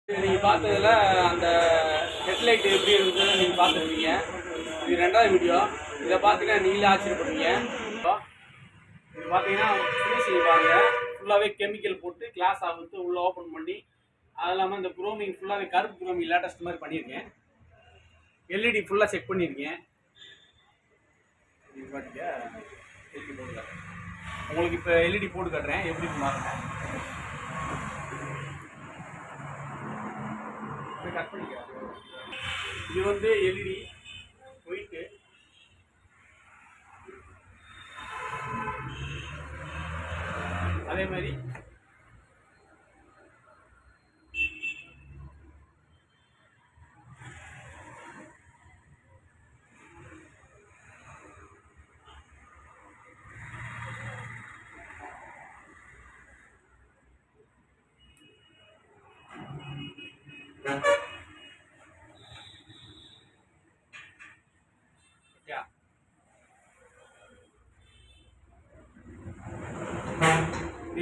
நீங்கள் பார்த்ததில் அந்த ஹெட்லைட் எப்படி இருக்குதுன்னு நீங்கள் பார்த்துருப்பீங்க. இது 2வது வீடியோ. இதை பார்த்தீங்கன்னா நீங்களே ஆச்சரியப்படுவீங்க. இது பார்த்தீங்கன்னா ஃபினிஷிங் பாருங்கள், ஃபுல்லாகவே கெமிக்கல் போட்டு கிளாஸ் ஆகுது உள்ளே ஓப்பன் பண்ணி, அது இல்லாமல் இந்த குரோமிங் ஃபுல்லாகவே கருப்பு குரோமிங் லேட்டஸ்ட் மாதிரி பண்ணியிருக்கேன். எல்இடி ஃபுல்லாக செக் பண்ணியிருக்கேன். இது பார்த்தீங்க எல்இடி போட்டு காட்டுறேன் உங்களுக்கு. இப்போ எல்இடி போட்டு காட்டுறேன் எப்படி பாருங்க. கட் பண்ணிக்க. இது வந்து எல்இடி ஒயிட்டு, அதே மாதிரி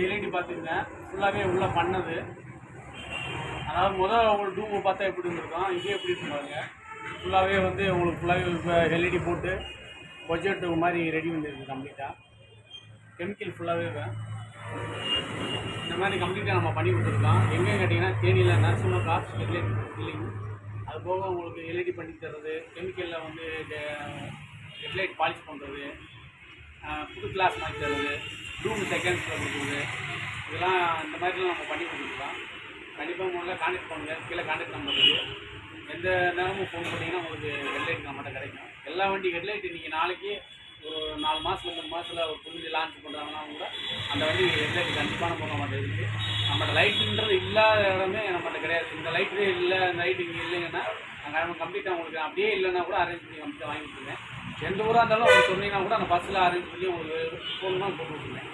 எல்இடி பார்த்துங்க ஃபுல்லாகவே உள்ளே பண்ணது. அதாவது உங்களுக்கு டூமை பார்த்தா எப்படி இருந்திருக்கும், இதே எப்படி இருக்கு பாருங்க. ஃபுல்லாகவே வந்து உங்களுக்கு ஃபுல்லாகவே இப்போ எல்இடி போட்டு ப்ரொஜெக்ட் மாதிரி ரெடி பண்ணியிருக்கு கம்ப்ளீட்டாக. கெமிக்கல் ஃபுல்லாகவே இந்த மாதிரி கம்ப்ளீட்டாக நம்ம பண்ணி கொடுத்துருக்கோம். எங்கேயும் கேட்டிங்கன்னா தேனியில் நர்சிங் காஸ்ட் இல்லைங்க. அது போக உங்களுக்கு எல்இடி பண்ணி தர்றது, கெமிக்கலில் வந்து ஹெட்லைட் பாலிஷ் பண்ணுறது, புது கிளாஸ் மாற்றி தர்றது, ரூம் செகண்ட்ஸில் கொடுக்குறது, இதெல்லாம் இந்த மாதிரிலாம் நம்ம பண்ணி கொடுத்துருக்கோம். கண்டிப்பாக முதல்ல கான்டெக்ட் பண்ணுங்கள். கீழே கான்டெக்ட் நம்பர் இருக்குது. எந்த நேரமும் ஃபோன் பண்ணிங்கன்னா உங்களுக்கு ஹெட்லைட் நம்மகிட்ட கிடைக்கும். எல்லா வண்டி ஹெட்லைட்டு நீங்கள் நாளைக்கு ஒரு 4 மாதம் 3 மாதத்தில் ஒரு புது லான்ச் பண்ணுறாங்கன்னா கூட அந்த வண்டி ஹெட்லைட் கண்டிப்பான போக மாட்டேன் இருக்குது. நம்மகிட்ட லைட்டுன்றது இல்லாத இடமே நம்மகிட்ட கிடையாது. இந்த லைட்டு இல்லை, இந்த லைட்டு இங்கே இல்லைங்கன்னா நாங்கள் கம்ப்ளீட்டாக உங்களுக்கு அப்படியே இல்லைன்னா கூட அரேஞ்ச் பண்ணி கம்ப்ளீட்டாக வாங்கி கொடுத்துருவேன். எந்த ஊராக இருந்தாலும் உங்களுக்கு சொன்னீங்கன்னா கூட அந்த பஸ்ஸில் அரேஞ்ச் பண்ணி உங்களுக்கு ஃபோன் தான் போட்டு விட்டுருவேன்.